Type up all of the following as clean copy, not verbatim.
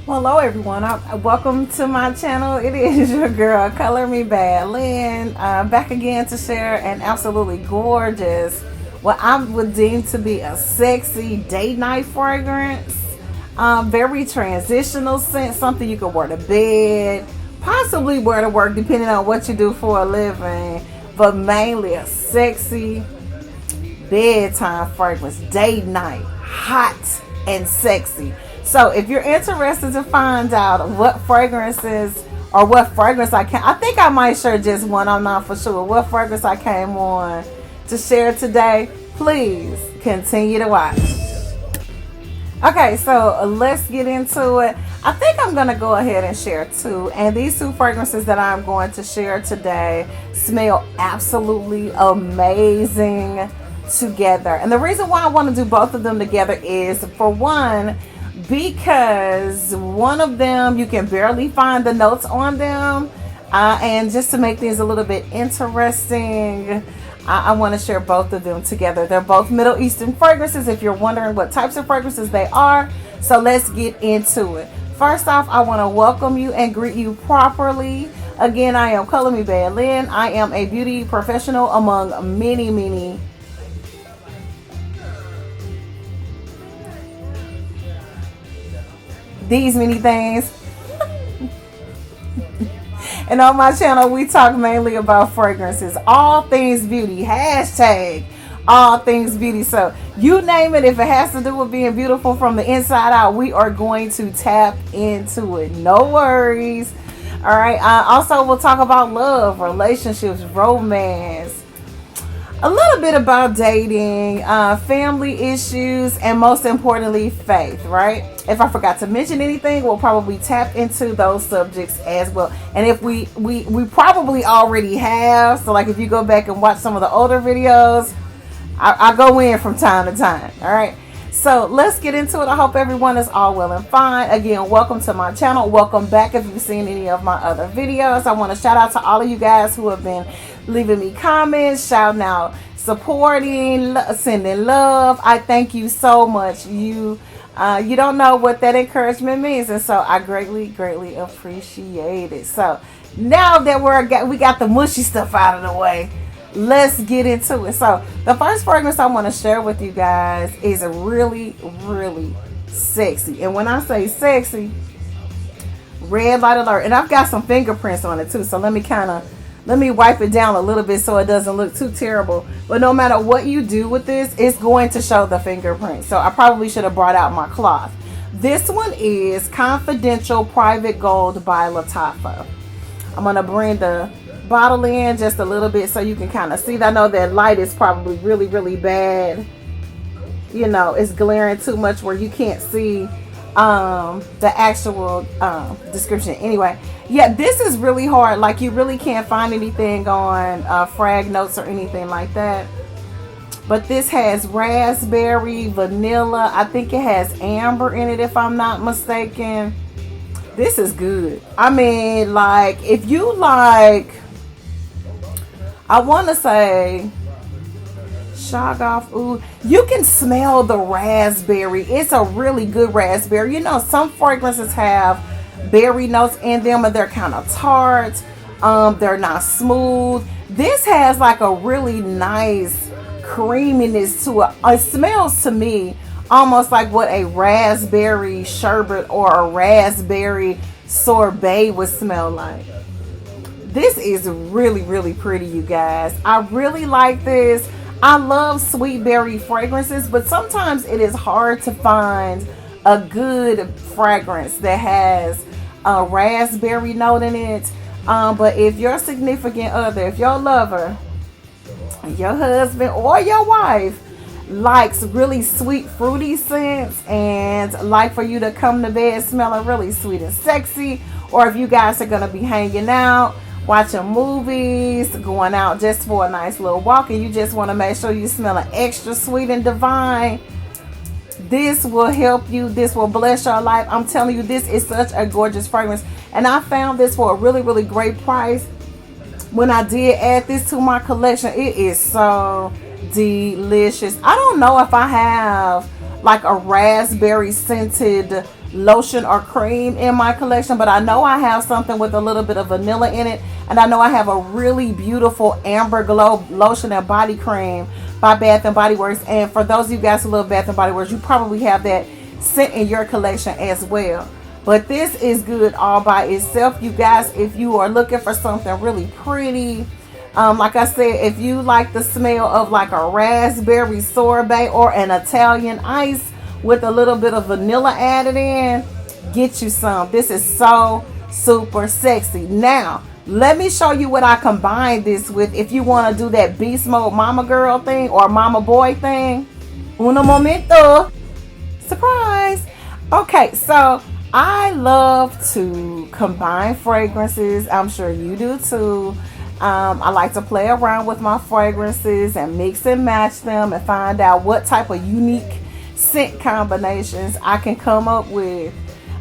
Well, hello everyone. Welcome to my channel. It is your girl, Color Me Bad Lynn, back again to share an absolutely gorgeous, what I would deem to be a sexy date night fragrance. Very transitional scent, something you could wear to bed, possibly wear to work, depending on what you do for a living, but mainly a sexy bedtime fragrance, date night, hot and sexy. So if you're interested to find out what fragrances or what fragrance I think I might share just one, I'm not for sure, what fragrance I came on to share today, please continue to watch. Okay, so let's get into it. I think I'm going to go ahead and share two. And these two fragrances that I'm going to share today smell absolutely amazing together. And the reason why I want to do both of them together is, for one, because one of them you can barely find the notes on them, and just to make things a little bit interesting, I want to share both of them together. They're both Middle Eastern fragrances, if you're wondering what types of fragrances they are. So let's get into it. First off, I want to welcome you and greet you properly. Again, I am Color Me Bad Lynn. I am a beauty professional among many these many things. And on my channel, we talk mainly about fragrances, all things beauty, hashtag all things beauty. So you name it, if it has to do with being beautiful from the inside out, we are going to tap into it. No worries. All right. Also, we'll talk about love, relationships, romance, a little bit about dating, family issues, and most importantly, faith, right? If I forgot to mention anything, we'll probably tap into those subjects as well. And if we probably already have, so like if you go back and watch some of the older videos, I go in from time to time, all right? So let's get into it. I hope everyone is all well and fine. Again, welcome to my channel. Welcome back if you've seen any of my other videos. I want to shout out to all of you guys who have been leaving me comments, shouting out, supporting, sending love. I thank you so much. You don't know what that encouragement means, and so I greatly appreciate it. So now that we got the mushy stuff out of the way, let's get into it. So the first fragrance I want to share with you guys is a really sexy, and when I say sexy, red light alert. And I've got some fingerprints on it too, so let me wipe it down a little bit so it doesn't look too terrible. But no matter what you do with this, it's going to show the fingerprint. So I probably should have brought out my cloth. This one is Confidential Private Gold by Lattafa. I'm going to bring the bottle in just a little bit so you can kind of see. I know that light is probably really bad. You know, it's glaring too much where you can't see the actual description. Anyway, yeah, this is really hard. Like, you really can't find anything on frag notes or anything like that. But this has raspberry, vanilla. I think it has amber in it, if I'm not mistaken. This is good. I mean, like, if you like, I want to say Shaggoff Oud, you can smell the raspberry. It's a really good raspberry. You know, some fragrances have berry notes in them and they're kind of tart. They're not smooth. This has like a really nice creaminess to it. It smells to me almost like what a raspberry sherbet or a raspberry sorbet would smell like. This is really pretty, you guys. I really like this. I love sweet berry fragrances, but sometimes it is hard to find a good fragrance that has a raspberry note in it. But if your significant other, if your lover, your husband, or your wife likes really sweet fruity scents and like for you to come to bed smelling really sweet and sexy, or if you guys are going to be hanging out, watching movies, going out just for a nice little walk, and you just want to make sure you smelling extra sweet and divine, this will help you. This will bless your life. I'm telling you, this is such a gorgeous fragrance, and I found this for a really great price when I did add this to my collection. It is so delicious. I don't know if I have like a raspberry scented lotion or cream in my collection, but I know I have something with a little bit of vanilla in it, and I know I have a really beautiful Amber Glow lotion and body cream by Bath and Body Works. And for those of you guys who love Bath and Body Works, you probably have that scent in your collection as well. But this is good all by itself, you guys. If you are looking for something really pretty, like I said, if you like the smell of like a raspberry sorbet or an Italian ice with a little bit of vanilla added in, get you some. This is so super sexy. Now, let me show you what I combined this with if you want to do that beast mode mama girl thing or mama boy thing. Uno momento. Surprise. Okay, so I love to combine fragrances. I'm sure you do too. I like to play around with my fragrances and mix and match them and find out what type of unique scent combinations I can come up with.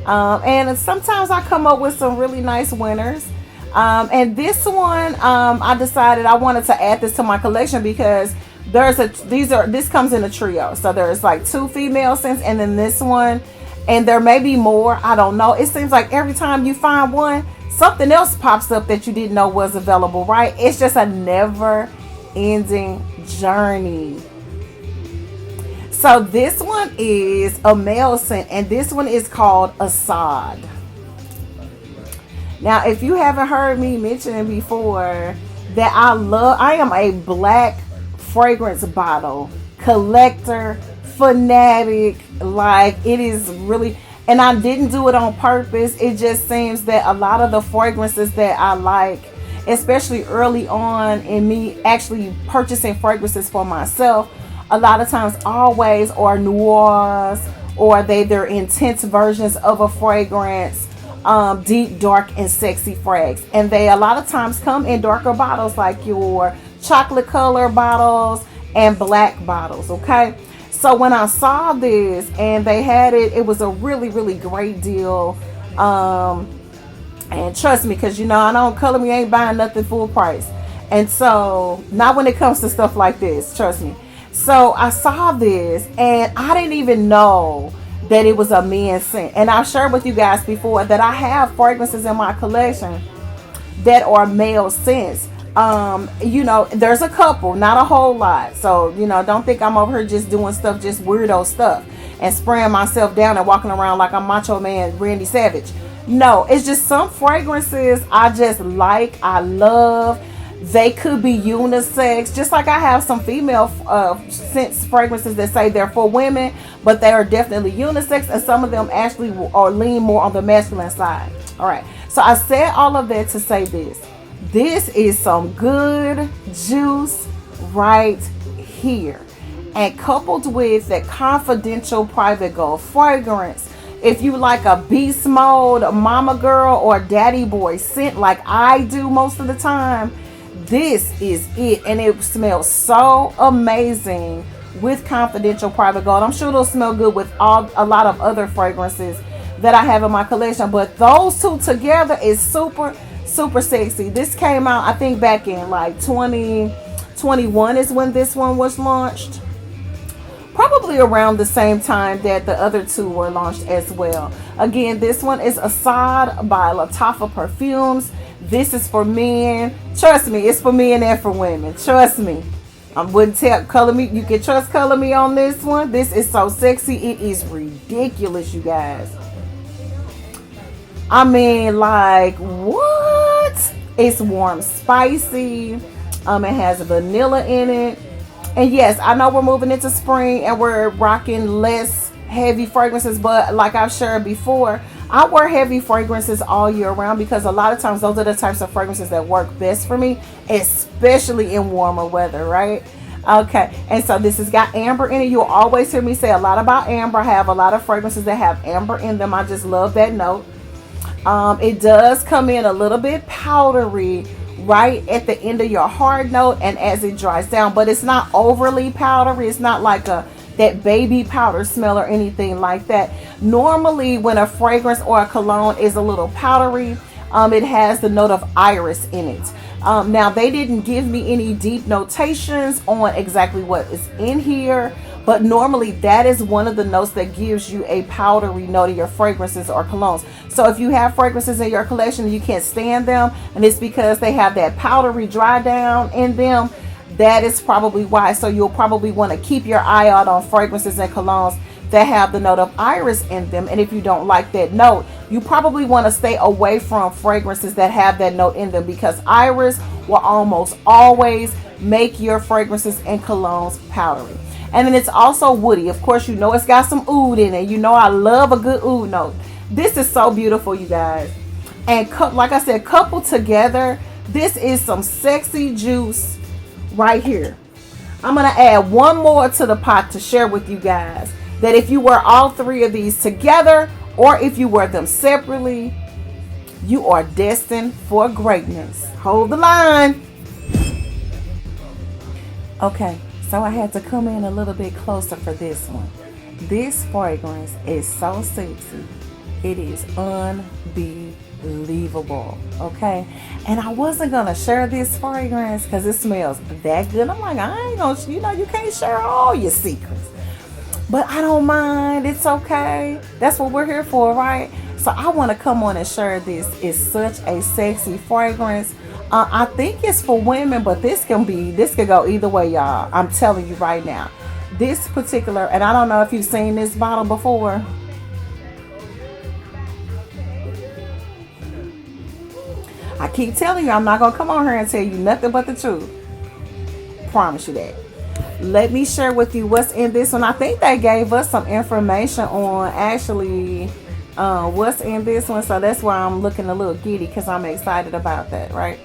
And sometimes I come up with some really nice winners. And this one, I decided I wanted to add this to my collection because this comes in a trio. So there's like 2 female scents and then this one, and there may be more. I don't know. It seems like every time you find one, something else pops up that you didn't know was available, right? It's just a never ending journey. So this one is a male scent, and this one is called Assad. Now, if you haven't heard me mention before that I am a black fragrance bottle collector, fanatic. Like, it is really, and I didn't do it on purpose. It just seems that a lot of the fragrances that I like, especially early on in me actually purchasing fragrances for myself, a lot of times always are noirs, or they're intense versions of a fragrance, deep, dark, and sexy frags. And they a lot of times come in darker bottles like your chocolate color bottles and black bottles, okay? So when I saw this and they had it, it was a really, really great deal. And trust me, because I don't color me, ain't buying nothing full price. And so, not when it comes to stuff like this, trust me. So I saw this and I didn't even know that it was a men's scent. And I've shared with you guys before that I have fragrances in my collection that are male scents. There's a couple, not a whole lot. So, don't think I'm over here just doing stuff, just weirdo stuff and spraying myself down and walking around like I'm Macho Man Randy Savage. No, it's just some fragrances I just like, I love. They could be unisex, just like I have some female scents fragrances that say they're for women, but they are definitely unisex, and some of them actually lean more on the masculine side. All right, so I said all of that to say this. This is some good juice right here. And coupled with that confidential private gold fragrance, if you like a beast mode mama girl or daddy boy scent like I do most of the time, this is it. And it smells so amazing with confidential private gold. I'm sure it'll smell good with a lot of other fragrances that I have in my collection, but those two together is super sexy. This came out, I think, back in like 2021 is when this one was launched. Probably around the same time that the other two were launched as well. Again, this one is Assad by Lattafa Perfumes. This is for men. Trust me, it's for men and for women. Trust me. I wouldn't tell color me. You can trust color me on this one. This is so sexy. It is ridiculous, you guys. I mean, like, what? It's warm, spicy. It has vanilla in it. And yes, I know we're moving into spring and we're rocking less heavy fragrances, but like I've shared before, I wear heavy fragrances all year round because a lot of times those are the types of fragrances that work best for me, especially in warmer weather, right? Okay, and so this has got amber in it. You'll always hear me say a lot about amber. I have a lot of fragrances that have amber in them. I just love that note. It does come in a little bit powdery right at the end of your hard note and as it dries down, but it's not overly powdery. It's not like that baby powder smell or anything like that. Normally when a fragrance or a cologne is a little powdery, it has the note of iris in it. Now they didn't give me any deep notations on exactly what is in here, But normally that is one of the notes that gives you a powdery note in your fragrances or colognes. So if you have fragrances in your collection and you can't stand them, and it's because they have that powdery dry down in them, that is probably why. So you'll probably want to keep your eye out on fragrances and colognes that have the note of iris in them. And if you don't like that note, you probably want to stay away from fragrances that have that note in them, because iris will almost always make your fragrances and colognes powdery. And then it's also woody. Of course, you know it's got some oud in it. You know I love a good oud note. This is so beautiful, you guys. And like I said, coupled together, this is some sexy juice right here. I'm going to add one more to the pot to share with you guys, that if you wear all three of these together, or if you wear them separately, you are destined for greatness. Hold the line. Okay, so I had to come in a little bit closer for this one. This fragrance is so sexy. It is unbelievable. Okay, and I wasn't gonna share this fragrance because it smells that good. I'm like, I ain't gonna, you can't share all your secrets. But I don't mind. It's okay. That's what we're here for, right? So I want to come on and share this. It's such a sexy fragrance. I think it's for women, but this could go either way, y'all. I'm telling you right now. This particular, and I don't know if you've seen this bottle before. I keep telling you, I'm not going to come on here and tell you nothing but the truth. Promise you that. Let me share with you what's in this one. I think they gave us some information on actually what's in this one. So that's why I'm looking a little giddy, because I'm excited about that, right?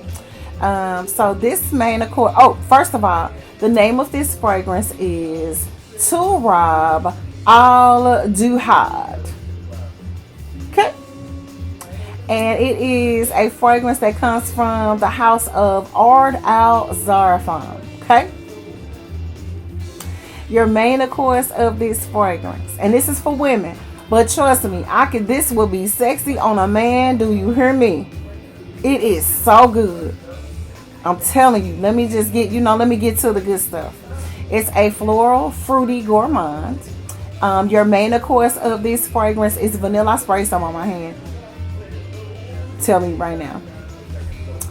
So this main accord. Oh, first of all, the name of this fragrance is Turab Al Duhad. Okay. And it is a fragrance that comes from the house of Ard Al Zarfan. Okay. Your main accords of this fragrance, and this is for women, but trust me, this will be sexy on a man. Do you hear me? It is so good. I'm telling you. Let me just get to the good stuff. It's a floral, fruity gourmand. Your main accords of this fragrance is vanilla. I spray some on my hand. Tell me right now.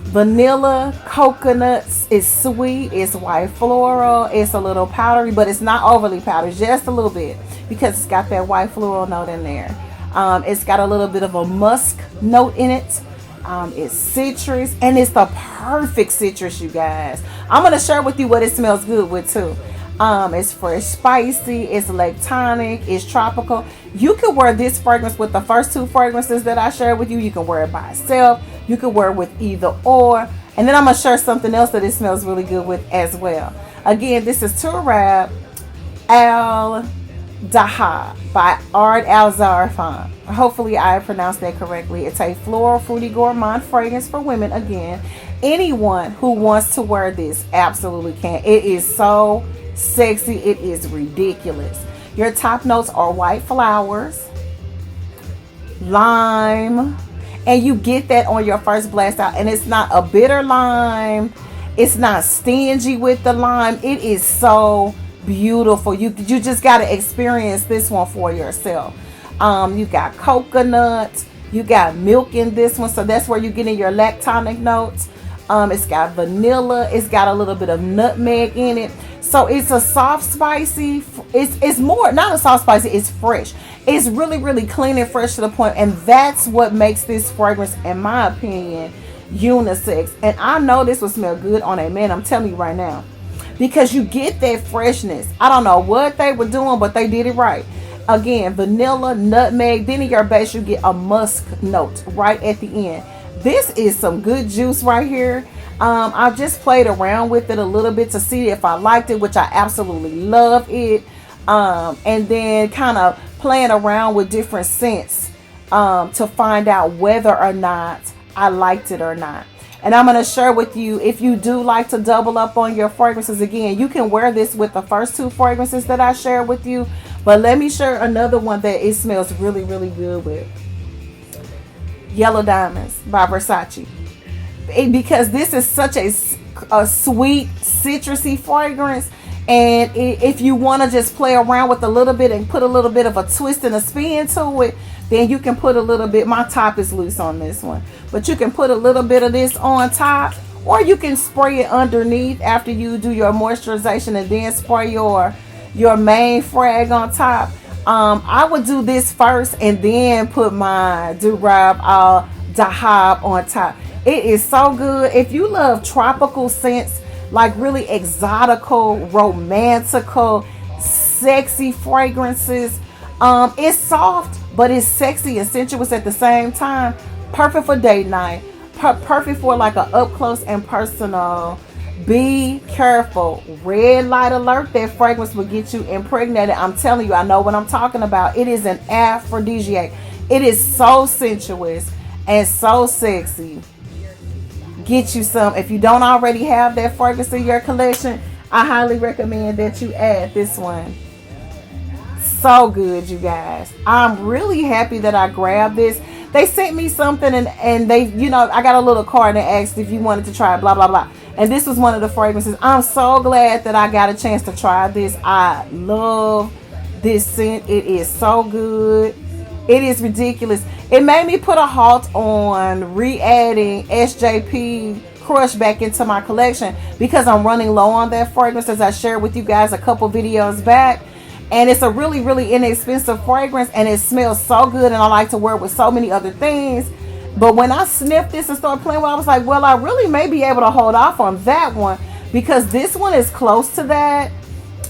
Vanilla, coconuts, it's sweet, it's white floral, it's a little powdery, but it's not overly powdery, just a little bit, because it's got that white floral note in there. It's got a little bit of a musk note in it. It's citrus, and it's the perfect citrus, you guys. I'm going to share with you what it smells good with too. It's fresh, spicy, it's lactonic, it's tropical. You can wear this fragrance with the first two fragrances that I shared with you. You can wear it by itself. You can wear it with either or. And then I'm going to share something else that it smells really good with as well. Again, this is Turab Al Daha by Ard Al Zarfan. Hopefully I pronounced that correctly. It's a floral, fruity gourmand fragrance for women. Again, anyone who wants to wear this absolutely can. It is so sexy. It is ridiculous. Your top notes are white flowers, lime, and you get that on your first blast out. And it's not a bitter lime. It's not stingy with the lime. It is so beautiful. You just got to experience this one for yourself. You got coconut. You got milk in this one. So that's where you're getting your lactonic notes. It's got vanilla. It's got a little bit of nutmeg in it. So it's a soft spicy. It's more, not a soft spicy, it's fresh. It's really, really clean and fresh to the point. And that's what makes this fragrance, in my opinion, unisex. And I know this will smell good on a man. I'm telling you right now. Because you get that freshness. I don't know what they were doing, but they did it right. Again, vanilla, nutmeg. Then in your base, you get a musk note right at the end. This is some good juice right here. I just played around with it a little bit to see if I liked it, which I absolutely love it. And then kind of playing around with different scents to find out whether or not I liked it or not. And I'm going to share with you, if you do like to double up on your fragrances, again, you can wear this with the first two fragrances that I shared with you. But let me share another one that it smells really, really good with. Yellow Diamonds by Versace. Because this is such a sweet, citrusy fragrance. And if you want to just play around with a little bit and put a little bit of a twist and a spin to it, then you can put a little bit. My top is loose on this one, but you can put a little bit of this on top, or you can spray it underneath after you do your moisturization and then spray your main frag on top. I would do this first and then put my do-rag dahab on top. It is so good. If you love tropical scents, like really exotical, romantical, sexy fragrances, it's soft, but it's sexy and sensuous at the same time. Perfect for date night. Perfect for like a up close and personal. Be careful. Red light alert. That fragrance will get you impregnated. I'm telling you, I know what I'm talking about. It is an aphrodisiac. It is so sensuous and so sexy. Get you some. If you don't already have that fragrance in your collection, I highly recommend that you add this one. So good, you guys. I'm really happy that I grabbed this. They sent me something and they, I got a little card and asked if you wanted to try it, blah, blah, blah. And this was one of the fragrances. I'm so glad that I got a chance to try this. I love this scent. It is so good. It is ridiculous. It made me put a halt on re-adding SJP Crush back into my collection because I'm running low on that fragrance, as I shared with you guys a couple videos back. And it's a really, really inexpensive fragrance, and it smells so good, and I like to wear it with so many other things. But when I sniffed this and started playing with it, I was like, well, I really may be able to hold off on that one because this one is close to that.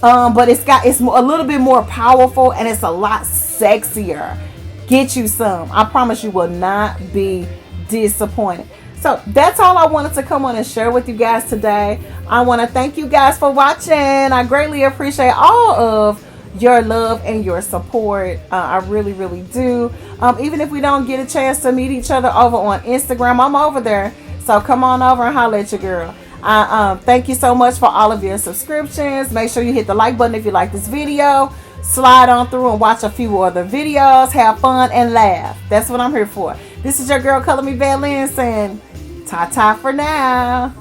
But it's a little bit more powerful, and it's a lot sexier. Get you some. I promise you will not be disappointed. So that's all I wanted to come on and share with you guys today. I want to thank you guys for watching. I greatly appreciate all of your love and your support. I really, really do. Even if we don't get a chance to meet each other over on Instagram, I'm over there. So come on over and holler at your girl. Thank you so much for all of your subscriptions. Make sure you hit the like button if you like this video. Slide on through and watch a few other videos. Have fun and laugh. That's what I'm here for. This is your girl, Color Me Valence, and ta-ta for now.